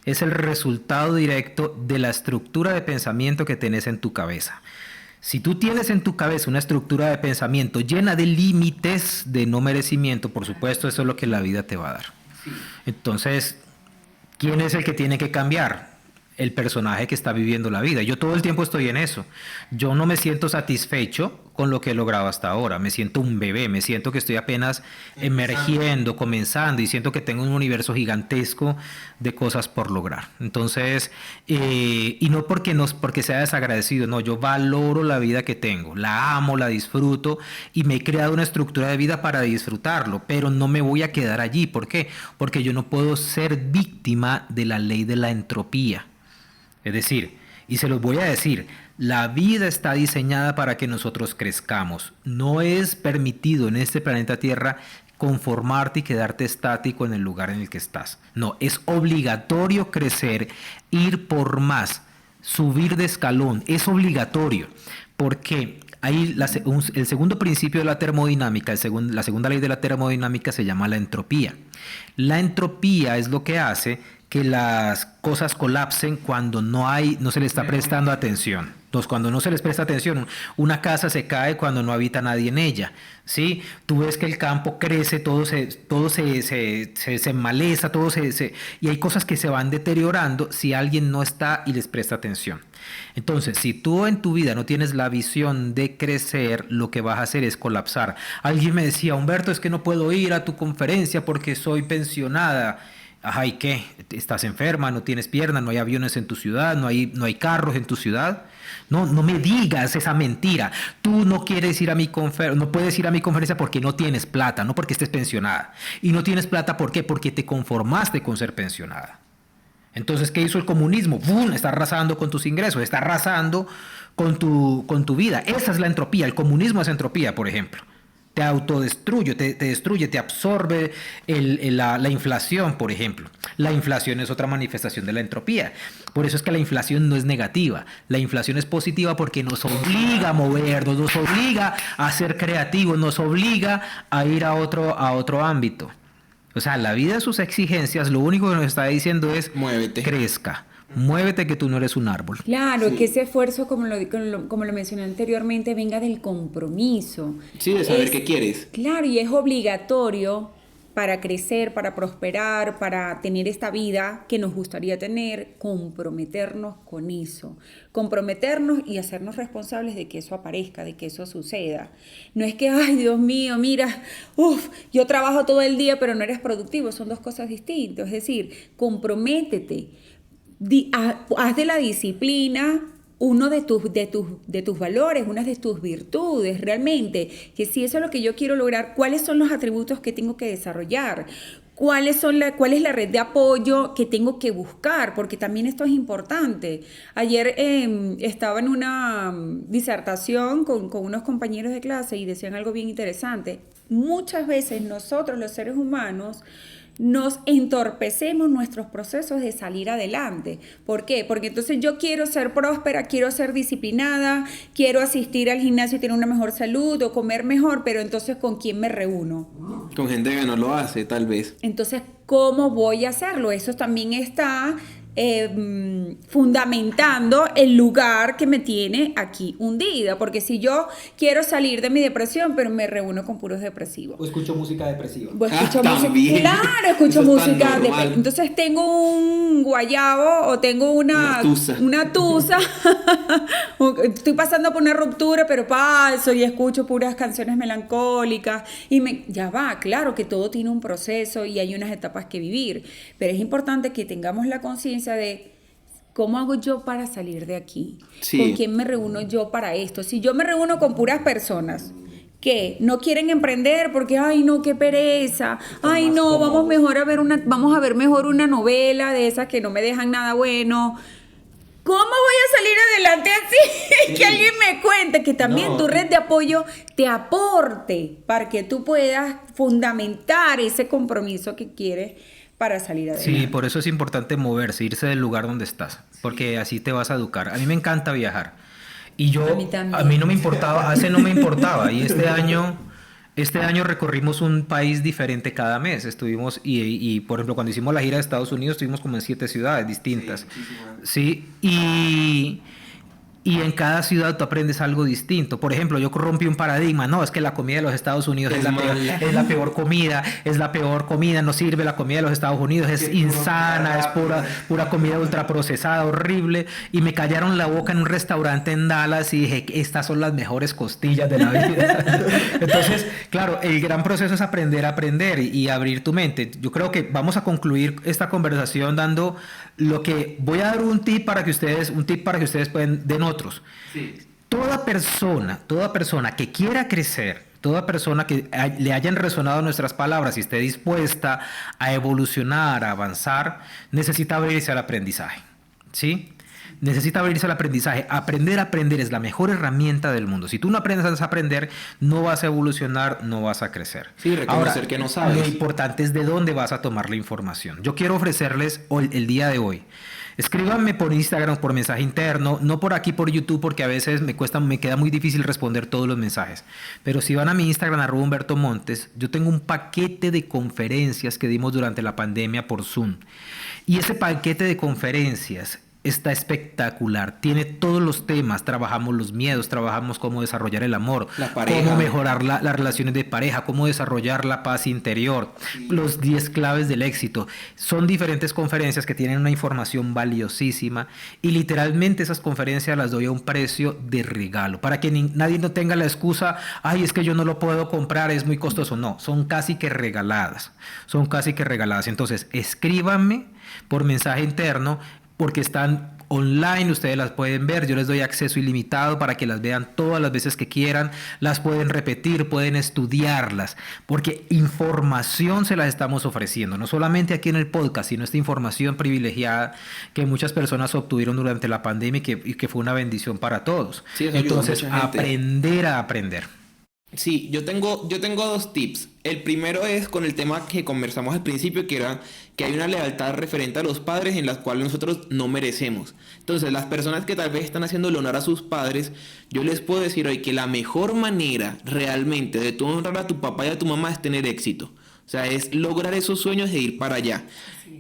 es el resultado directo de la estructura de pensamiento que tenés en tu cabeza. Si tú tienes en tu cabeza una estructura de pensamiento llena de límites de no merecimiento, por supuesto, eso es lo que la vida te va a dar. Sí. Entonces, ¿quién es el que tiene que cambiar? El personaje que está viviendo la vida. Yo todo el tiempo estoy en eso. Yo no me siento satisfecho con lo que he logrado hasta ahora. Me siento un bebé, me siento que estoy apenas emergiendo, comenzando, y siento que tengo un universo gigantesco de cosas por lograr. Entonces, y no porque sea desagradecido, no, yo valoro la vida que tengo, la amo, la disfruto, y me he creado una estructura de vida para disfrutarlo, pero no me voy a quedar allí. ¿Por qué? Porque yo no puedo ser víctima de la ley de la entropía. Es decir, y se los voy a decir, la vida está diseñada para que nosotros crezcamos. No es permitido en este planeta Tierra conformarte y quedarte estático en el lugar en el que estás. No, es obligatorio crecer, ir por más, subir de escalón, es obligatorio, porque ahí el segundo principio de la termodinámica, la segunda ley de la termodinámica se llama la entropía. La entropía es lo que hace que las cosas colapsen cuando no se le está prestando atención. Entonces, cuando no se les presta atención, una casa se cae cuando no habita nadie en ella, ¿sí? Tú ves que el campo crece, todo se maleza, y hay cosas que se van deteriorando si alguien no está y les presta atención. Entonces, si tú en tu vida no tienes la visión de crecer, lo que vas a hacer es colapsar. Alguien me decía, Humberto, es que no puedo ir a tu conferencia porque soy pensionada. Ajá, ¿y qué? ¿Estás enferma? ¿No tienes piernas? ¿No hay aviones en tu ciudad? ¿No hay carros en tu ciudad? No me digas esa mentira. Tú no quieres ir a no puedes ir a mi conferencia porque no tienes plata, no porque estés pensionada. Y no tienes plata, ¿por qué? Porque te conformaste con ser pensionada. Entonces, ¿qué hizo el comunismo? ¡Bum! Está arrasando con tus ingresos, está arrasando con tu vida. Esa es la entropía. El comunismo es entropía, por ejemplo. Te autodestruye, te destruye, te absorbe la inflación, por ejemplo. La inflación es otra manifestación de la entropía. Por eso es que la inflación no es negativa. La inflación es positiva porque nos obliga a movernos, nos obliga a ser creativos, nos obliga a ir a otro ámbito. O sea, la vida, sus exigencias, lo único que nos está diciendo es muévete. Crezca. Muévete, que tú no eres un árbol. Claro, sí. Que ese esfuerzo, como lo mencioné anteriormente, venga del compromiso. Sí, de saber qué quieres. Claro, y es obligatorio para crecer, para prosperar, para tener esta vida que nos gustaría tener, comprometernos con eso. Comprometernos y hacernos responsables de que eso aparezca, de que eso suceda. No es que, ay, Dios mío, mira, yo trabajo todo el día, pero no eres productivo. Son dos cosas distintas. Es decir, comprométete. Haz de la disciplina uno de tus valores, una de tus virtudes, realmente, que si eso es lo que yo quiero lograr, ¿cuáles son los atributos que tengo que desarrollar? ¿Cuál es la red de apoyo que tengo que buscar? Porque también esto es importante. Ayer estaba en una disertación con unos compañeros de clase y decían algo bien interesante. Muchas veces nosotros, los seres humanos, nos entorpecemos nuestros procesos de salir adelante. ¿Por qué? Porque entonces yo quiero ser próspera, quiero ser disciplinada, quiero asistir al gimnasio y tener una mejor salud o comer mejor, pero entonces ¿con quién me reúno? Con gente que no lo hace, tal vez. Entonces, ¿cómo voy a hacerlo? Eso también está fundamentando el lugar que me tiene aquí hundida, porque si yo quiero salir de mi depresión, pero me reúno con puros depresivos. O escucho música depresiva. También. Claro, escucho música depresiva. Entonces tengo un guayabo o tengo una tusa. Estoy pasando por una ruptura, pero paso y escucho puras canciones melancólicas ya va, claro que todo tiene un proceso y hay unas etapas que vivir, pero es importante que tengamos la conciencia de ¿cómo hago yo para salir de aquí? Sí. ¿Con quién me reúno yo para esto? Si yo me reúno con puras personas que no quieren emprender porque, ay no, qué pereza, ay no, vamos a ver mejor una novela de esas que no me dejan nada bueno. ¿Cómo voy a salir adelante así? Que alguien me cuente, que también tu red de apoyo te aporte para que tú puedas fundamentar ese compromiso que quieres para salir adelante. Sí, por eso es importante moverse, irse del lugar donde estás, porque así te vas a educar. A mí me encanta viajar. Y a mí no me importaba, no me importaba. Y este año recorrimos un país diferente cada mes. Estuvimos, y por ejemplo, cuando hicimos la gira de Estados Unidos, estuvimos como en 7 ciudades distintas. Sí, y en cada ciudad tú aprendes algo distinto. Por ejemplo, yo rompí un paradigma. No, es que la comida de los Estados Unidos es la peor comida, no sirve la comida de los Estados Unidos, es insana, es pura comida ultraprocesada, horrible. Y me callaron la boca en un restaurante en Dallas y dije, estas son las mejores costillas de la vida. Entonces, claro, el gran proceso es aprender y abrir tu mente. Yo creo que vamos a concluir esta conversación dando lo que voy a dar un tip para que ustedes pueden den otros. Sí. Toda persona que quiera crecer, toda persona que le hayan resonado nuestras palabras y esté dispuesta a evolucionar, a avanzar, necesita abrirse al aprendizaje, ¿sí? necesita abrirse al aprendizaje. Aprender es la mejor herramienta del mundo. Si tú no aprendes a aprender, no vas a evolucionar, no vas a crecer. Sí, reconocer que no sabes. Lo importante es de dónde vas a tomar la información. Yo quiero ofrecerles hoy, el día de hoy. Escríbanme por Instagram, por mensaje interno, no por aquí por YouTube, porque a veces me queda muy difícil responder todos los mensajes. Pero si van a mi Instagram, @HumbertoMontes, yo tengo un paquete de conferencias que dimos durante la pandemia por Zoom. Y ese paquete de conferencias está espectacular, tiene todos los temas, trabajamos los miedos, trabajamos cómo desarrollar el amor, la pareja, cómo mejorar las relaciones de pareja, cómo desarrollar la paz interior, los 10 claves del éxito. Son diferentes conferencias que tienen una información valiosísima y literalmente esas conferencias las doy a un precio de regalo, para que nadie no tenga la excusa, ay, es que yo no lo puedo comprar, es muy costoso. No, son casi que regaladas, Entonces, escríbanme por mensaje interno, porque están online, ustedes las pueden ver, yo les doy acceso ilimitado para que las vean todas las veces que quieran, las pueden repetir, pueden estudiarlas, porque información se las estamos ofreciendo, no solamente aquí en el podcast, sino esta información privilegiada que muchas personas obtuvieron durante la pandemia y que fue una bendición para todos. Sí, entonces, aprender a aprender. Sí, yo tengo 2 tips. El primero es con el tema que conversamos al principio, que era que hay una lealtad referente a los padres en las cuales nosotros no merecemos. Entonces, las personas que tal vez están haciendo el honor a sus padres, yo les puedo decir hoy que la mejor manera realmente de tú honrar a tu papá y a tu mamá es tener éxito. O sea, es lograr esos sueños de ir para allá.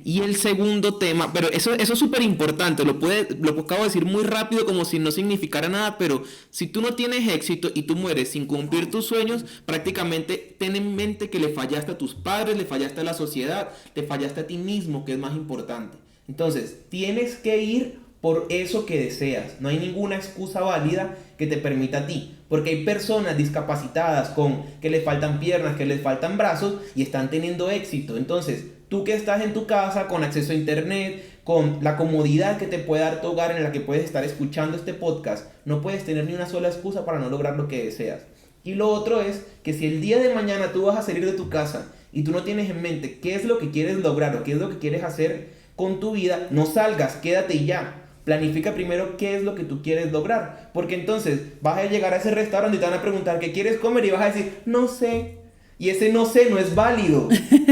Y el segundo tema, pero eso es súper importante, lo acabo de decir muy rápido como si no significara nada, pero si tú no tienes éxito y tú mueres sin cumplir tus sueños, prácticamente ten en mente que le fallaste a tus padres, le fallaste a la sociedad, te fallaste a ti mismo, que es más importante. Entonces, tienes que ir por eso que deseas. No hay ninguna excusa válida que te permita a ti. Porque hay personas discapacitadas con que les faltan piernas, que les faltan brazos y están teniendo éxito. Entonces, tú que estás en tu casa con acceso a internet, con la comodidad que te puede dar tu hogar en la que puedes estar escuchando este podcast, no puedes tener ni una sola excusa para no lograr lo que deseas. Y lo otro es que si el día de mañana tú vas a salir de tu casa y tú no tienes en mente qué es lo que quieres lograr o qué es lo que quieres hacer con tu vida, no salgas, quédate y ya. Planifica primero qué es lo que tú quieres lograr, porque entonces vas a llegar a ese restaurante y te van a preguntar qué quieres comer y vas a decir, no sé. Y ese no sé no es válido.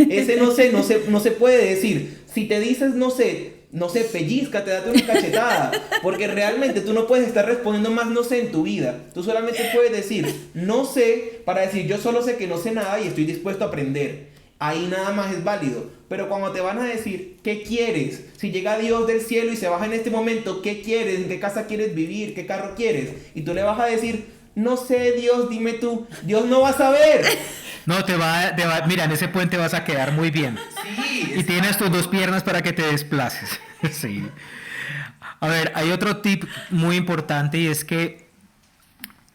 Ese no se puede decir. Si te dices no sé, pellízcate, date una cachetada, porque realmente tú no puedes estar respondiendo más no sé en tu vida. Tú solamente puedes decir no sé para decir yo solo sé que no sé nada y estoy dispuesto a aprender. Ahí nada más es válido. Pero cuando te van a decir ¿qué quieres? Si llega Dios del cielo y se baja en este momento, ¿qué quieres? ¿En qué casa quieres vivir? ¿Qué carro quieres? Y tú le vas a decir no sé, Dios, dime tú. Dios no va a saber. No, mira, en ese puente vas a quedar muy bien. Sí. Y tienes tus 2 piernas para que te desplaces. Sí. A ver, hay otro tip muy importante y es que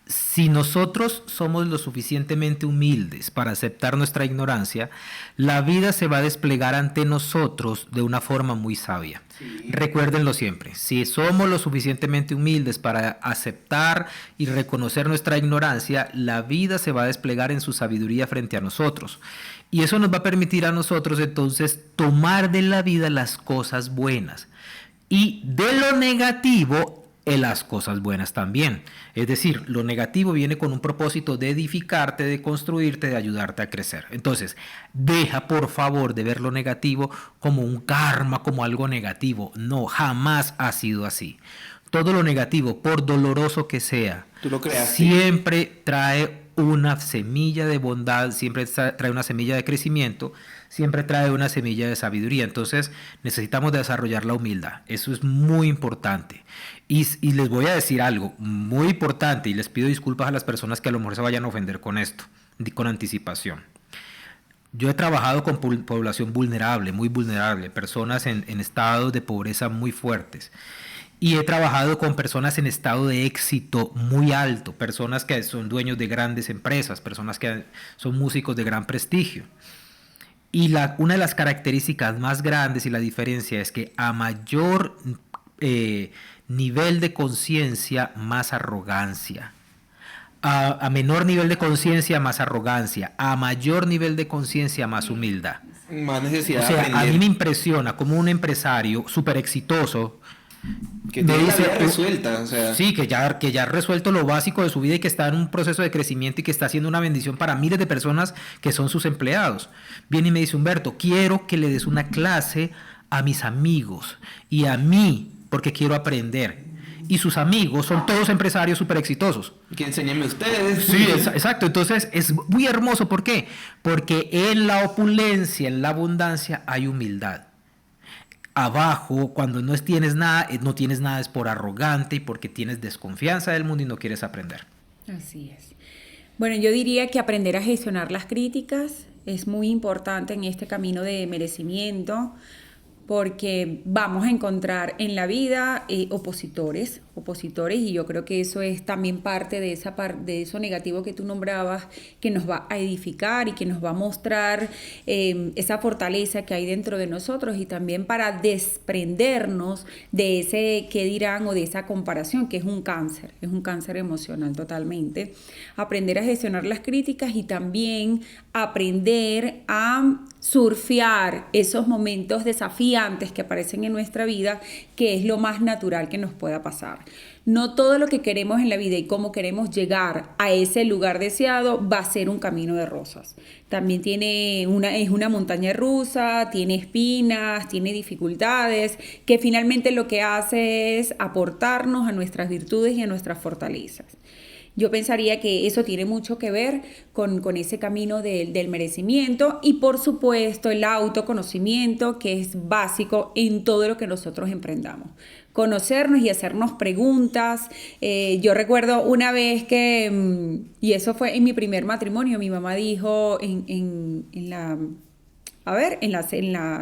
si nosotros somos lo suficientemente humildes para aceptar nuestra ignorancia, la vida se va a desplegar ante nosotros de una forma muy sabia. Sí. Recuérdenlo siempre, si somos lo suficientemente humildes para aceptar y reconocer nuestra ignorancia, la vida se va a desplegar en su sabiduría frente a nosotros. Y eso nos va a permitir a nosotros entonces tomar de la vida las cosas buenas y de lo negativo las cosas buenas también. Es decir, lo negativo viene con un propósito de edificarte, de construirte, de ayudarte a crecer. Entonces, deja por favor de ver lo negativo como un karma, como algo negativo. No, jamás ha sido así. Todo lo negativo, por doloroso que sea, tú lo creaste, siempre trae una semilla de bondad, siempre trae una semilla de crecimiento, siempre trae una semilla de sabiduría. Entonces necesitamos desarrollar la humildad. Eso es muy importante. Y les voy a decir algo muy importante y les pido disculpas a las personas que a lo mejor se vayan a ofender con esto, con anticipación. Yo he trabajado con población vulnerable, muy vulnerable, personas en estados de pobreza muy fuertes. Y he trabajado con personas en estado de éxito muy alto, personas que son dueños de grandes empresas, personas que son músicos de gran prestigio. Y una de las características más grandes y la diferencia es que a mayor nivel de conciencia, más arrogancia. A menor nivel de conciencia, más arrogancia. A mayor nivel de conciencia, más humildad. Más necesidad de aprender. A mí me impresiona como un empresario súper exitoso, Que me tiene la dice, vida resuelta, o sea. sí, que ya ha resuelto lo básico de su vida y que está en un proceso de crecimiento y que está haciendo una bendición para miles de personas que son sus empleados. Viene y me dice, Humberto, quiero que le des una clase a mis amigos y a mí, porque quiero aprender. Y sus amigos son todos empresarios súper exitosos. Que enséñenme ustedes. Sí, exacto. Entonces es muy hermoso. ¿Por qué? Porque en la opulencia, en la abundancia, hay humildad. Abajo, cuando no tienes nada es por arrogante y porque tienes desconfianza del mundo y no quieres aprender. Así es. Bueno, yo diría que aprender a gestionar las críticas es muy importante en este camino de merecimiento, porque vamos a encontrar en la vida opositores, y yo creo que eso es también parte de eso negativo que tú nombrabas, que nos va a edificar y que nos va a mostrar esa fortaleza que hay dentro de nosotros, y también para desprendernos de ese qué dirán o de esa comparación, que es un cáncer emocional totalmente. Aprender a gestionar las críticas y también aprender a surfear esos momentos desafiantes que aparecen en nuestra vida, que es lo más natural que nos pueda pasar. No todo lo que queremos en la vida y cómo queremos llegar a ese lugar deseado va a ser un camino de rosas. También es una montaña rusa, tiene espinas, tiene dificultades, que finalmente lo que hace es aportarnos a nuestras virtudes y a nuestras fortalezas. Yo pensaría que eso tiene mucho que ver con ese camino del merecimiento, y por supuesto el autoconocimiento, que es básico en todo lo que nosotros emprendamos. Conocernos y hacernos preguntas. Yo recuerdo una vez y eso fue en mi primer matrimonio, mi mamá dijo en la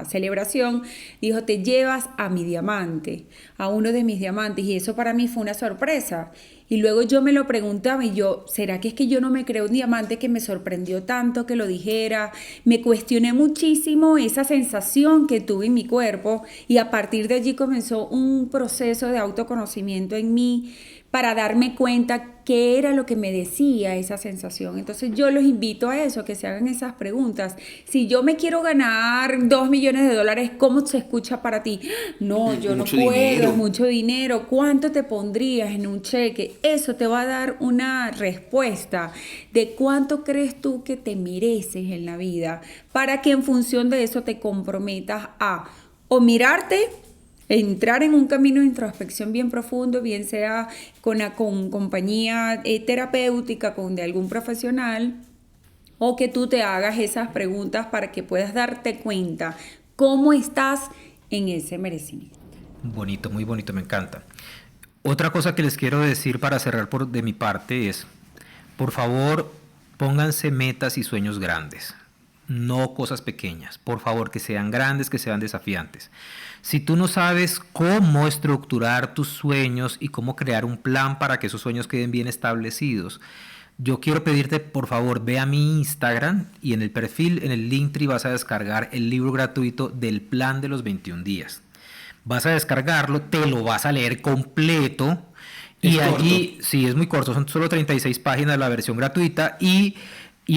celebración, dijo, te llevas a mi diamante, a uno de mis diamantes, y eso para mí fue una sorpresa. Y luego yo me lo preguntaba y yo, ¿será que es que yo no me creo un diamante que me sorprendió tanto que lo dijera? Me cuestioné muchísimo esa sensación que tuve en mi cuerpo, y a partir de allí comenzó un proceso de autoconocimiento en mí para darme cuenta qué era lo que me decía esa sensación. Entonces yo los invito a eso, que se hagan esas preguntas. Si yo me quiero ganar $2 millones, ¿cómo se escucha para ti? No, yo no puedo, es mucho dinero. ¿Cuánto te pondrías en un cheque? Eso te va a dar una respuesta de cuánto crees tú que te mereces en la vida, para que en función de eso te comprometas a o mirarte, entrar en un camino de introspección bien profundo, bien sea con compañía terapéutica, de algún profesional, o que tú te hagas esas preguntas para que puedas darte cuenta cómo estás en ese merecimiento. Bonito, muy bonito, me encanta. Otra cosa que les quiero decir para cerrar de mi parte es, por favor, pónganse metas y sueños grandes, no cosas pequeñas. Por favor, que sean grandes, que sean desafiantes. Si tú no sabes cómo estructurar tus sueños y cómo crear un plan para que esos sueños queden bien establecidos, yo quiero pedirte, por favor, ve a mi Instagram y en el perfil, en el Linktree, vas a descargar el libro gratuito del plan de los 21 días. Vas a descargarlo, te lo vas a leer completo. Y allí, sí, es muy corto, son solo 36 páginas la versión gratuita, y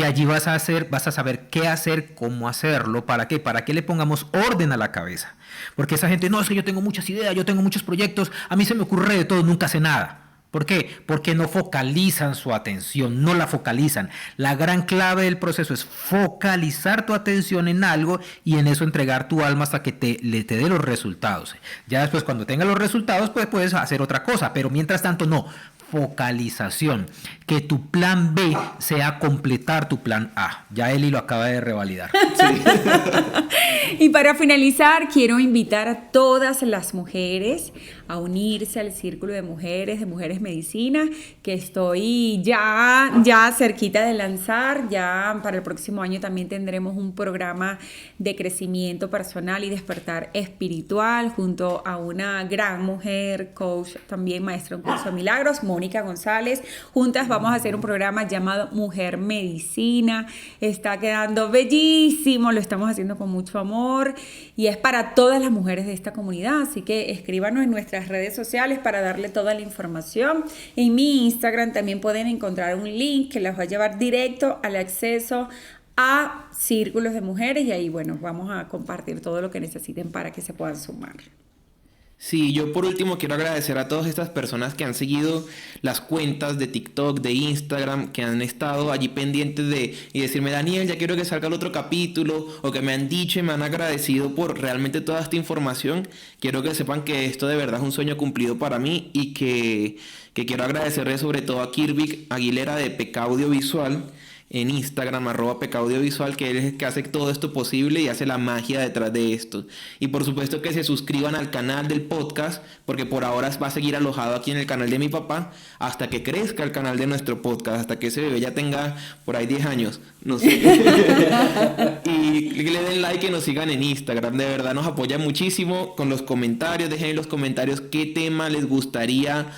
allí vas a saber qué hacer, cómo hacerlo, ¿para qué? Para que le pongamos orden a la cabeza. Porque esa gente, no, es que yo tengo muchas ideas, yo tengo muchos proyectos, a mí se me ocurre de todo, nunca hace nada. ¿Por qué? Porque no focalizan su atención, no la focalizan. La gran clave del proceso es focalizar tu atención en algo y en eso entregar tu alma hasta que te dé los resultados. Ya después, cuando tengas los resultados, pues puedes hacer otra cosa, pero mientras tanto no. Focalización, que tu plan B sea completar tu plan A. Ya Eli lo acaba de revalidar. Sí. Y para finalizar, quiero invitar a todas las mujeres a unirse al Círculo de Mujeres Medicina, que estoy ya cerquita de lanzar. Ya para el próximo año también tendremos un programa de crecimiento personal y despertar espiritual junto a una gran mujer, coach, también maestra en curso de milagros, Mónica González. Juntas vamos a hacer un programa llamado Mujer Medicina. Está quedando bellísimo, lo estamos haciendo con mucho amor y es para todas las mujeres de esta comunidad. Así que escríbanos en nuestras redes sociales para darle toda la información. En mi Instagram también pueden encontrar un link que les va a llevar directo al acceso a Círculos de Mujeres, y ahí, bueno, vamos a compartir todo lo que necesiten para que se puedan sumar. Sí, yo por último quiero agradecer a todas estas personas que han seguido las cuentas de TikTok, de Instagram, que han estado allí pendientes y decirme, Daniel, ya quiero que salga el otro capítulo, o que me han dicho y me han agradecido por realmente toda esta información. Quiero que sepan que esto de verdad es un sueño cumplido para mí y que quiero agradecerle sobre todo a Kirby Aguilera de Peca Audiovisual, en Instagram, @pecaudiovisual, que él es el que hace todo esto posible y hace la magia detrás de esto. Y por supuesto que se suscriban al canal del podcast, porque por ahora va a seguir alojado aquí en el canal de mi papá, hasta que crezca el canal de nuestro podcast, hasta que ese bebé ya tenga por ahí 10 años, no sé. Y le den like y nos sigan en Instagram, de verdad nos apoya muchísimo con los comentarios. Dejen en los comentarios qué tema les gustaría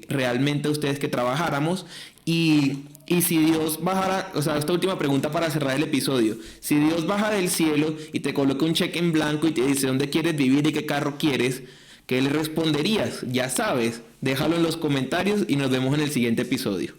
realmente a ustedes que trabajáramos. Y si Dios bajara, o sea, esta última pregunta para cerrar el episodio, si Dios baja del cielo y te coloca un cheque en blanco y te dice dónde quieres vivir y qué carro quieres, ¿qué le responderías? Ya sabes, déjalo en los comentarios y nos vemos en el siguiente episodio.